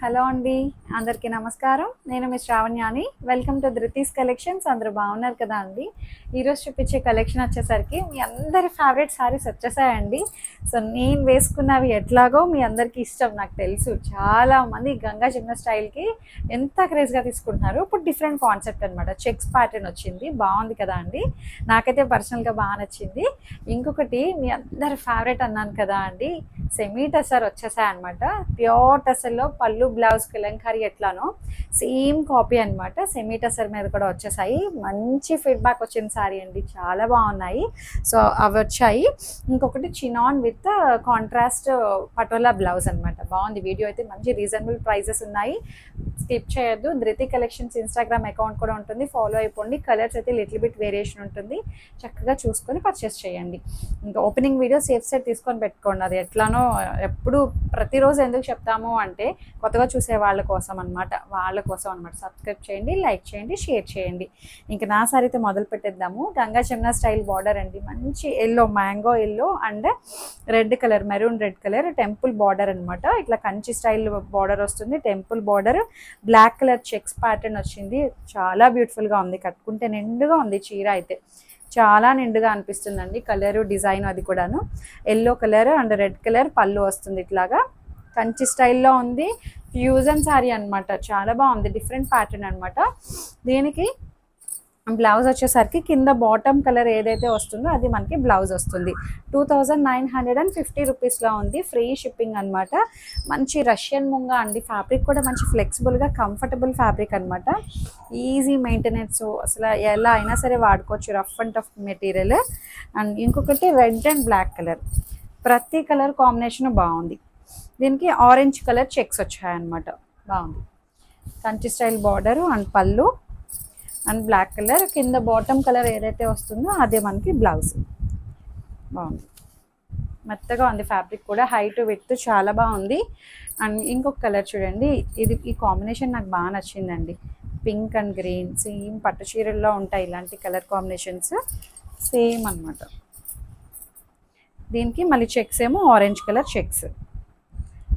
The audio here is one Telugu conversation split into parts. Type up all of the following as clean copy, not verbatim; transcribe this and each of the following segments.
హలో అండి, అందరికీ నమస్కారం. నేను మీ శ్రావణ్యాని. Welcome to Dhruti's collections. అందరూ బాగున్నారు కదా అండి. ఈరోజు చూపించే కలెక్షన్ వచ్చేసరికి మీ అందరి ఫేవరెట్ శారీస్ వచ్చేసాయండి. సో నేను వేసుకున్నవి ఎట్లాగో మీ అందరికీ ఇష్టం నాకు తెలుసు. చాలామంది గంగా జమున స్టైల్కి ఎంత క్రేజ్గా తీసుకుంటున్నారు. ఇప్పుడు డిఫరెంట్ కాన్సెప్ట్ అనమాట. చెక్స్ ప్యాటర్న్ వచ్చింది, బాగుంది కదా అండి. నాకైతే పర్సనల్గా బాగా నచ్చింది. ఇంకొకటి మీ అందరి ఫేవరెట్ అన్నాను కదా అండి, సెమీ టసర్ వచ్చేసాయి అనమాట. ప్యూర్ టసర్లో పళ్ళు బ్లౌజ్ కలంకారీ ఎట్లానో సేమ్ కాపీ అనమాట. సెమీ టసర్ మీద కూడా వచ్చేసాయి. మంచి ఫీడ్బ్యాక్ వచ్చిన శారీ అండి, చాలా బాగున్నాయి. సో అవి వచ్చాయి. ఇంకొకటి chinon with contrast patola blouse అనమాట. బాగుంది. వీడియో అయితే మంచి రీజనబుల్ ప్రైజెస్ ఉన్నాయి, స్కిప్ చేయొద్దు. ధృతి కలెక్షన్స్ ఇన్స్టాగ్రామ్ అకౌంట్ కూడా ఉంటుంది, ఫాలో అయిపోండి. కలర్స్ అయితే లిటిల్ బిట్ వేరియేషన్ ఉంటుంది, చక్కగా చూసుకొని పర్చేస్ చేయండి. ఇంకా ఓపెనింగ్ వీడియో సేఫ్ సైడ్ తీసుకొని పెట్టుకోండి. అది ఎట్లానో ఎప్పుడు ప్రతిరోజు ఎందుకు చెప్తాము అంటే కొత్తగా చూసే వాళ్ళ కోసం అనమాట, సబ్స్క్రైబ్ చేయండి, లైక్ చేయండి, షేర్ చేయండి. ఇంకా నా సారీతో మొదలు పెట్టేద్దాము. గంగా జమున స్టైల్ బార్డర్ అండి, మంచి yellow, mango yellow and red colour, maroon red colour temple border అనమాట. ఇట్లా కంచి స్టైల్ బార్డర్ వస్తుంది, temple border. Black colour checks pattern వచ్చింది, చాలా బ్యూటిఫుల్గా ఉంది. కట్టుకుంటే నిండుగా ఉంది చీర అయితే, చాలా నిండుగా అనిపిస్తుందండి. కలరు డిజైన్ అది కూడాను yellow colour and red colour పళ్ళు వస్తుంది. ఇట్లాగా కంచి స్టైల్లో ఉంది. ఫ్యూజన్ శారీ అనమాట, చాలా బాగుంది. డిఫరెంట్ ప్యాటర్న్ అనమాట. దీనికి బ్లౌజ్ వచ్చేసరికి కింద బాటమ్ కలర్ ఏదైతే వస్తుందో అది మనకి బ్లౌజ్ వస్తుంది. 2950 రూపీస్లో ఉంది. ఫ్రీ షిప్పింగ్ అనమాట. మంచి రష్యన్ ముంగా అండి. ఫ్యాబ్రిక్ కూడా మంచి ఫ్లెక్సిబుల్గా కంఫర్టబుల్ ఫ్యాబ్రిక్ అనమాట. ఈజీ మెయింటెనెన్స్, అసలు ఎలా అయినా సరే వాడుకోవచ్చు. Rough and tough material. And ఇంకొకటి రెడ్ అండ్ బ్లాక్ కలర్, ప్రతి కలర్ కాంబినేషన్ బాగుంది. దీనికి ఆరెంజ్ కలర్ చెక్స్ వచ్చాయన్నమాట, బాగుంది. కంచి స్టైల్ బార్డరు అండ్ పళ్ళు అండ్ బ్లాక్ కలర్. కింద బాటమ్ కలర్ ఏదైతే వస్తుందో అదే మనకి బ్లౌజ్. బాగుంది, మెత్తగా ఉంది. ఫ్యాబ్రిక్ కూడా హైట్ విత్ చాలా బాగుంది. అండ్ ఇంకొక కలర్ చూడండి, ఈ కాంబినేషన్ నాకు బాగా నచ్చిందండి. పింక్ అండ్ గ్రీన్, సేమ్ పట్టు చీరల్లో ఉంటాయి ఇలాంటి కలర్ కాంబినేషన్స్, సేమ్ అనమాట. దీనికి మళ్ళీ చెక్స్ ఏమో orange colour checks,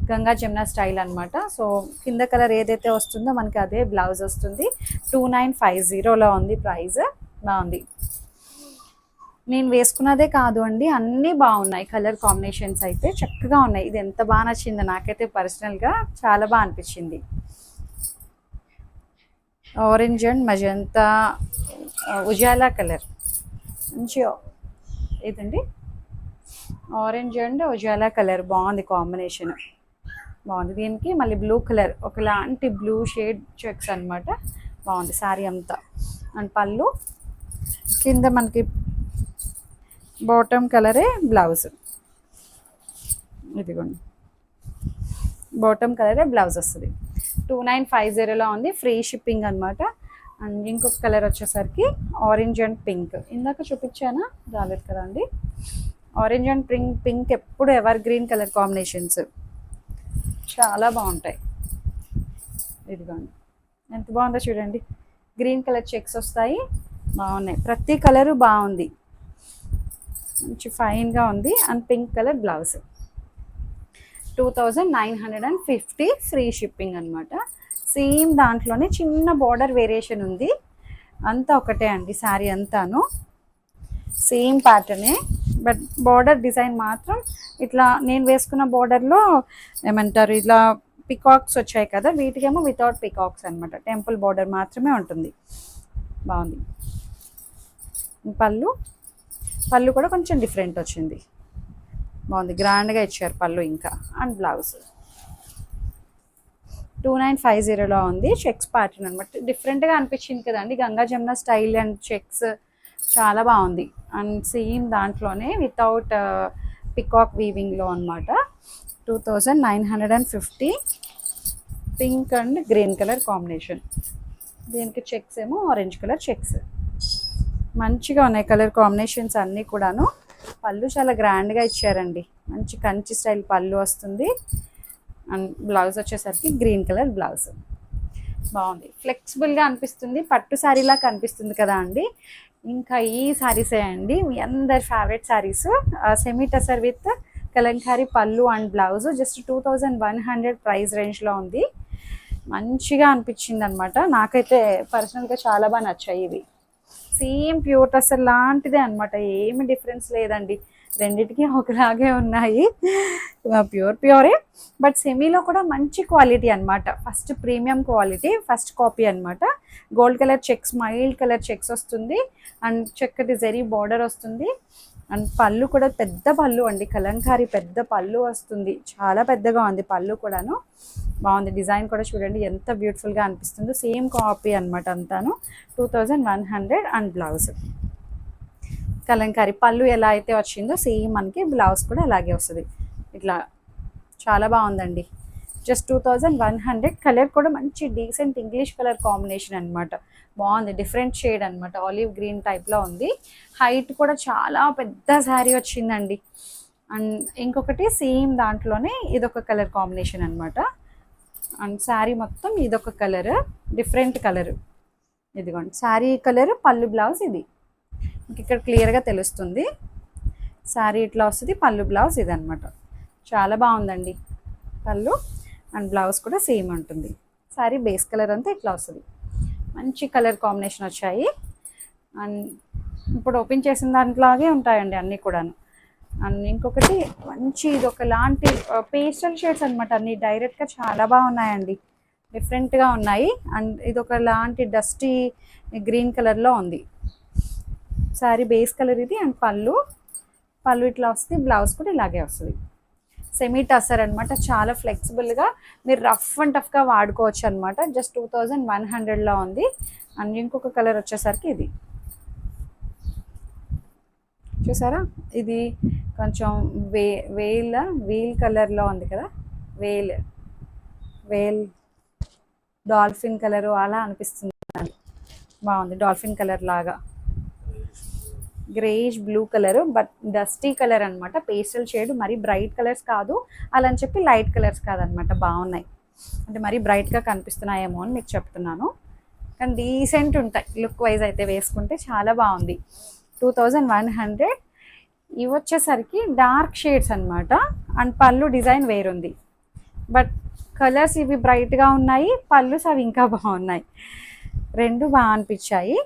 Ganga Jamuna style అనమాట. సో కింద కలర్ ఏదైతే వస్తుందో మనకి అదే బ్లౌజ్ వస్తుంది. 2950లో ఉంది ప్రైస్. బాగుంది. నేను వేసుకున్నదే కాదు అండి, అన్నీ బాగున్నాయి. కలర్ కాంబినేషన్స్ అయితే చక్కగా ఉన్నాయి. ఇది ఎంత బాగా నచ్చిందో నాకైతే పర్సనల్గా చాలా బాగా అనిపించింది. Orange and magenta Ujala colour, మంచి ఇదండి ఆరెంజ్ అండ్ ఉజాలా కలర్, బాగుంది కాంబినేషన్, బాగుంది. దీనికి మళ్ళీ బ్లూ కలర్, ఒకలాంటి బ్లూ షేడ్ చెక్స్ అనమాట. బాగుంది శారీ అంతా. అండ్ పళ్ళు కింద మనకి బాటమ్ కలరే బ్లౌజ్, ఇదిగోండి బాటమ్ కలరే బ్లౌజ్ వస్తుంది. 2950లో ఉంది. ఫ్రీ షిప్పింగ్ అనమాట. అండ్ ఇంకొక కలర్ వచ్చేసరికి ఆరెంజ్ అండ్ పింక్, ఇందాక చూపించానా, రాలేదు కదా అండి. ఆరెంజ్ అండ్ పింక్ ఎప్పుడు ఎవర్ గ్రీన్ కలర్ కాంబినేషన్స్, చాలా బాగుంటాయి. ఇదిగోండి ఎంత బాగుందో చూడండి. గ్రీన్ కలర్ చెక్స్ వస్తాయి, బాగున్నాయి. ప్రతి కలరు బాగుంది, మంచి ఫైన్గా ఉంది. And pink colour blouse. 2950 free shipping అనమాట. సేమ్ దాంట్లోనే చిన్న బార్డర్ వేరియేషన్ ఉంది, అంతా ఒకటే అండి. శారీ అంతాను సేమ్ ప్యాటర్నే, బట్ బార్డర్ డిజైన్ మాత్రం ఇట్లా నేను వేసుకున్న బార్డర్లో ఏమంటారు, ఇట్లా పికాక్స్ వచ్చాయి కదా, వీటికేమో వితౌట్ పికాక్స్ అనమాట. టెంపుల్ బార్డర్ మాత్రమే ఉంటుంది. బాగుంది. పళ్ళు కూడా కొంచెం డిఫరెంట్ వచ్చింది, బాగుంది. గ్రాండ్గా ఇచ్చారు పళ్ళు. ఇంకా అండ్ బ్లౌజ్ 2950లో ఉంది. చెక్స్ ప్యాటర్న్ అనమాట. డిఫరెంట్గా అనిపించింది కదండి, Ganga Jamuna style and checks చాలా బాగుంది. అండ్ సేమ్ దాంట్లోనే వితౌట్ పికాక్ వీవింగ్లో అనమాట. 2950 pink and green colour combination. దీనికి చెక్స్ ఏమో ఆరెంజ్ కలర్ చెక్స్, మంచిగా ఉన్నాయి కలర్ కాంబినేషన్స్ అన్నీ కూడాను. పళ్ళు చాలా గ్రాండ్గా ఇచ్చారండి, మంచి కంచి స్టైల్ పళ్ళు వస్తుంది. అండ్ బ్లౌజ్ వచ్చేసరికి గ్రీన్ కలర్ బ్లౌజ్, బాగుంది. ఫ్లెక్సిబుల్గా అనిపిస్తుంది, పట్టు శారీలా కనిపిస్తుంది కదా అండి. ఇంకా ఈ శారీసే అండి మీ అందరి favourite saris. Semi tussar with Kalamkari పళ్ళు అండ్ బ్లౌజ్. జస్ట్ 2100 ప్రైస్ రేంజ్లో ఉంది. మంచిగా అనిపించింది అనమాట. నాకైతే పర్సనల్గా చాలా బాగా నచ్చాయి ఇవి. సేమ్ ప్యూర్ టస్సర్ లాంటిదే అనమాట, ఏమి డిఫరెన్స్ లేదండి, రెండిటికి ఒకలాగే ఉన్నాయి. ప్యూరే, బట్ సెమీలో కూడా మంచి క్వాలిటీ అనమాట. First premium quality, first copy అనమాట. Gold colour checks, mild colour checks వస్తుంది అండ్ చక్కటి జరీ బార్డర్ వస్తుంది. అండ్ పళ్ళు కూడా పెద్ద పళ్ళు అండి, కలంకారీ పెద్ద పళ్ళు వస్తుంది, చాలా పెద్దగా ఉంది పళ్ళు కూడాను. బాగుంది, డిజైన్ కూడా చూడండి ఎంత బ్యూటిఫుల్గా అనిపిస్తుందో. సేమ్ కాపీ అనమాట అంతాను. 2100 అండ్ బ్లౌజ్ కలంకారీ. పళ్ళు ఎలా అయితే వచ్చిందో సేమ్ మనకి బ్లౌజ్ కూడా అలాగే వస్తుంది. ఇట్లా చాలా బాగుందండి. జస్ట్ 2100. కలర్ కూడా మంచి డీసెంట్ ఇంగ్లీష్ కలర్ కాంబినేషన్ అనమాట. బాగుంది, డిఫరెంట్ షేడ్ అనమాట, ఆలివ్ గ్రీన్ టైప్లో ఉంది. హైట్ కూడా చాలా పెద్ద శారీ వచ్చిందండి. అండ్ ఇంకొకటి సేమ్ దాంట్లోనే ఇదొక కలర్ కాంబినేషన్ అనమాట. అండ్ శారీ మొత్తం ఇదొక కలర్, డిఫరెంట్ కలర్. ఇదిగోండి శారీ కలర్, పళ్ళు బ్లౌజ్ ఇది. ఇక్కడ క్లియర్గా తెలుస్తుంది. శారీ ఇట్లా వస్తుంది, పళ్ళు బ్లౌజ్ ఇది అనమాట. చాలా బాగుందండి. పళ్ళు అండ్ బ్లౌజ్ కూడా సేమ్ ఉంటుంది. శారీ బేస్ కలర్ అంతా ఇట్లా వస్తుంది. మంచి కలర్ కాంబినేషన్ వచ్చాయి. అండ్ ఇప్పుడు ఓపెన్ చేసిన దాంట్లాగే ఉంటాయండి అన్నీ కూడాను. అండ్ ఇంకొకటి మంచి ఇది ఒకలాంటి పేస్టల్ షేడ్స్ అనమాట, అన్నీ డైరెక్ట్గా చాలా బాగున్నాయండి, డిఫరెంట్గా ఉన్నాయి. అండ్ ఇది ఒకలాంటి డస్టీ గ్రీన్ కలర్లో ఉంది. శారీ బేస్ కలర్ ఇది. అండ్ పళ్ళు ఇట్లా వస్తుంది, బ్లౌజ్ కూడా ఇలాగే వస్తుంది. సెమీ టస్సర్ అనమాట, చాలా ఫ్లెక్సిబుల్గా మీరు రఫ్ అండ్ టఫ్గా వాడుకోవచ్చు అనమాట. జస్ట్ 2100లో ఉంది. అండ్ ఇంకొక కలర్ వచ్చేసరికి ఇది చూసారా, ఇది కొంచెం వీల్ కలర్లో ఉంది కదా, వేల్ డాల్ఫిన్ కలరు అలా అనిపిస్తుంది. బాగుంది, డాల్ఫిన్ కలర్ లాగా. Greyish blue colour, but dusty colour అనమాట, పేస్టల్ షేడ్, మరీ బ్రైట్ కలర్స్ కాదు, అలా అని చెప్పి లైట్ కలర్స్ కాదనమాట. బాగున్నాయి, అంటే మరీ బ్రైట్గా కనిపిస్తున్నాయేమో అని మీకు చెప్తున్నాను, కానీ డీసెంట్ ఉంటాయి లుక్ వైజ్ అయితే. వేసుకుంటే చాలా బాగుంది. 2100. ఇవి వచ్చేసరికి డార్క్ షేడ్స్ అనమాట. అండ్ పళ్ళు డిజైన్ వేరుంది, బట్ కలర్స్ ఇవి బ్రైట్గా ఉన్నాయి, పళ్ళుస్ అవి ఇంకా బాగున్నాయి, రెండు బాగా అనిపించాయి.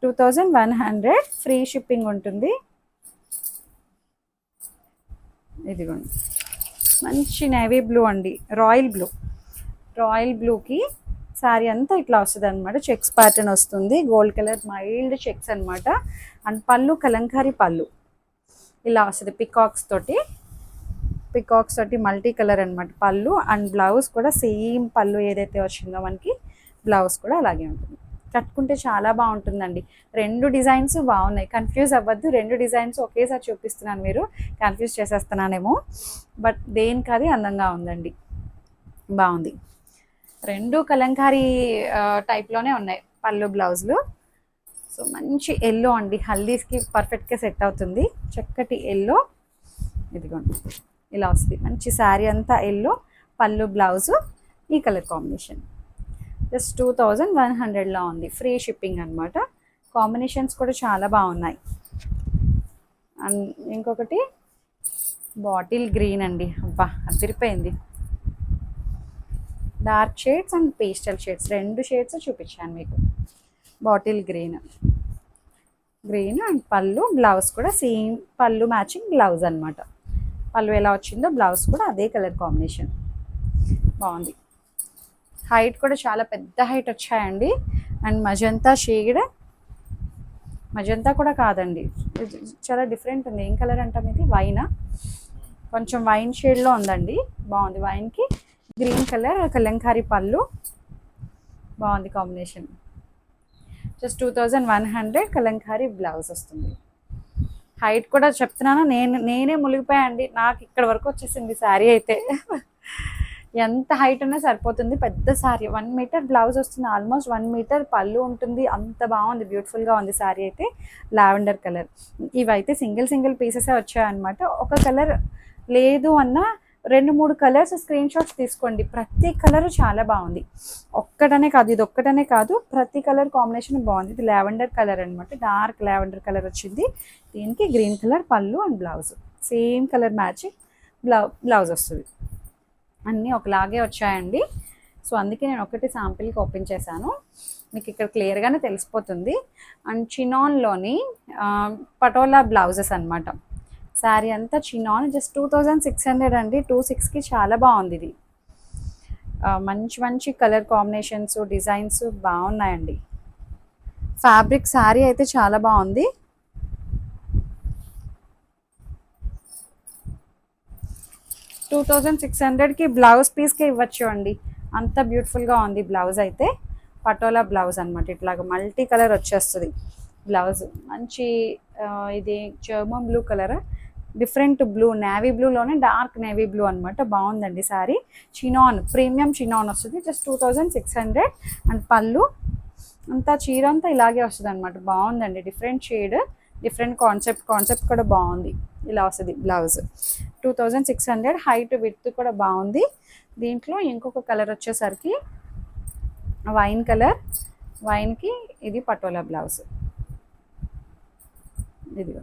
2100. ఫ్రీ షిప్పింగ్ ఉంటుంది. ఇదిగోండి మంచి నేవీ బ్లూ అండి, రాయల్ బ్లూకి శారీ అంతా ఇట్లా వస్తుంది అనమాట. చెక్స్ ప్యాటర్న్ వస్తుంది, గోల్డ్ కలర్ మైల్డ్ చెక్స్ అనమాట. అండ్ పళ్ళు కలంకారీ పళ్ళు ఇలా వస్తుంది, పికాక్స్ తోటి మల్టీ కలర్ అనమాట పళ్ళు. అండ్ బ్లౌజ్ కూడా సేమ్ పళ్ళు ఏదైతే వచ్చిందో మనకి బ్లౌజ్ కూడా అలాగే ఉంటుంది. కట్టుకుంటే చాలా బాగుంటుందండి. రెండు డిజైన్స్ బాగున్నాయి, కన్ఫ్యూజ్ అవ్వద్దు. రెండు డిజైన్స్ ఒకేసారి చూపిస్తున్నాను, మీరు కన్ఫ్యూజ్ చేసేస్తున్నానేమో, బట్ దేనికి అది అందంగా ఉందండి, బాగుంది. రెండు కలంకారీ టైప్లోనే ఉన్నాయి పళ్ళు బ్లౌజులు. సో మంచి ఎల్లో అండి, హల్దీస్కి పర్ఫెక్ట్గా సెట్ అవుతుంది, చక్కటి ఎల్లో. ఇదిగోండి ఇలా వస్తుంది, మంచి శారీ అంతా ఎల్లో, పళ్ళు బ్లౌజు ఈ కలర్ కాంబినేషన్. జస్ట్ 2100లో ఉంది, ఫ్రీ షిప్పింగ్ అనమాట. కాంబినేషన్స్ కూడా చాలా బాగున్నాయి. అండ్ ఇంకొకటి బాటిల్ గ్రీన్ అండి, అబ్బా అదిరిపోయింది. Dark shades and pastel shades, రెండు షేడ్స్ చూపించాను మీకు. బాటిల్ గ్రీన్ అండ్ పళ్ళు బ్లౌజ్ కూడా సేమ్, పళ్ళు మ్యాచింగ్ బ్లౌజ్ అనమాట. పళ్ళు ఎలా వచ్చిందో బ్లౌజ్ కూడా అదే కలర్ కాంబినేషన్, బాగుంది. హైట్ కూడా చాలా పెద్ద హైట్ వచ్చాయండి. అండ్ మజంతా కూడా కాదండి, చాలా డిఫరెంట్ ఉంది. ఏం కలర్ అంటాం ఇది, కొంచెం వైన్ షేడ్లో ఉందండి, బాగుంది. వైన్కి గ్రీన్ కలర్ కలంకారీ పళ్ళు, బాగుంది కాంబినేషన్. జస్ట్ 2100 కలంకారీ బ్లౌజ్ వస్తుంది. హైట్ కూడా చెప్తున్నాను, నేనే మునిగిపోయాయండి, నాకు ఇక్కడ వరకు వచ్చేసింది శారీ అయితే. ఎంత హైట్ ఉన్నా సరిపోతుంది, పెద్ద శారీ. 1 మీటర్ బ్లౌజ్ వస్తుంది, ఆల్మోస్ట్ 1 మీటర్ పళ్ళు ఉంటుంది, అంత బాగుంది, బ్యూటిఫుల్గా ఉంది శారీ అయితే. Lavender colour. ఇవైతే సింగిల్ పీసెసే వచ్చాయన్నమాట. ఒక కలర్ లేదు అన్న 2-3 కలర్స్ స్క్రీన్ షాట్స్ తీసుకోండి, ప్రతి కలర్ చాలా బాగుంది. ఒక్కటనే కాదు, ఇది ఒక్కటనే కాదు, ప్రతి కలర్ కాంబినేషన్ బాగుంది. ఇది లావెండర్ కలర్ అనమాట, డార్క్ లావెండర్ కలర్ వచ్చింది. దీనికి గ్రీన్ కలర్ పళ్ళు and blouse, same colour matching blouse వస్తుంది. అన్నీ ఒకలాగే వచ్చాయండి. సో అందుకే నేను ఒకటి శాంపిల్కి ఓపెన్ చేశాను, మీకు ఇక్కడ క్లియర్గానే తెలిసిపోతుంది. అండ్ చినాన్లోని పటోలా బ్లౌజెస్ అనమాట. శారీ అంతా చినాన్, జస్ట్ 2600 అండి. 26కి చాలా బాగుంది ఇది. మంచి మంచి కలర్ కాంబినేషన్స్, డిజైన్స్ బాగున్నాయండి. ఫ్యాబ్రిక్ శారీ అయితే చాలా బాగుంది. $2600కి బ్లౌజ్ పీస్కే ఇవ్వచ్చు అండి, అంత బ్యూటిఫుల్గా ఉంది బ్లౌజ్ అయితే. పటోలా బ్లౌజ్ అనమాట, ఇట్లాగ మల్టీ కలర్ వచ్చేస్తుంది బ్లౌజ్. మంచి ఇది German blue colour, different blue, navy బ్లూలోనే డార్క్ నేవీ బ్లూ అనమాట. బాగుందండి శారీ. చినాన్, ప్రీమియం చినాన్ వస్తుంది, జస్ట్ 2600. అండ్ పళ్ళు అంతా చీర అంతా ఇలాగే వస్తుంది అనమాట. బాగుందండి, డిఫరెంట్ షేడ్, డిఫరెంట్ కాన్సెప్ట్ కూడా బాగుంది. ఇలా వస్తుంది బ్లౌజ్. 2600. హైట్ విడ్త్ కూడా బాగుంది. దీంట్లో ఇంకొక కలర్ వచ్చేసరికి వైన్ కలర్, వైన్కి ఇది పటోలా బ్లౌజ్. ఇది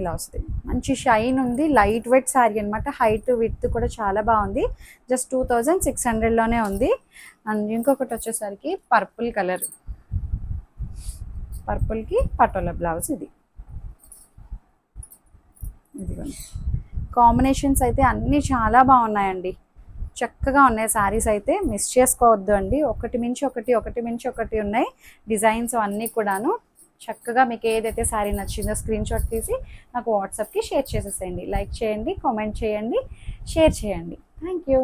ఇలా వస్తుంది, మంచి షైన్ ఉంది, లైట్ వెయిట్ శారీ అనమాట. హైట్ విడ్త్ కూడా చాలా బాగుంది, జస్ట్ 2600లోనే ఉంది. అండ్ ఇంకొకటి వచ్చేసరికి పర్పుల్ కలర్, పర్పుల్కి పటోలా బ్లౌజ్. ఇదిగోండి, కాంబినేషన్స్ అయితే అన్నీ చాలా బాగున్నాయండి, చక్కగా ఉన్నాయి శారీస్ అయితే. మిస్ చేసుకోవద్దు అండి, ఒకటి మించి ఒకటి ఉన్నాయి డిజైన్స్ అన్నీ కూడాను. చక్కగా మీకు ఏదైతే శారీ నచ్చిందో స్క్రీన్ షాట్ తీసి నాకు వాట్సాప్కి షేర్ చేసేసేయండి. లైక్ చేయండి, కామెంట్ చేయండి, షేర్ చేయండి. Thank you.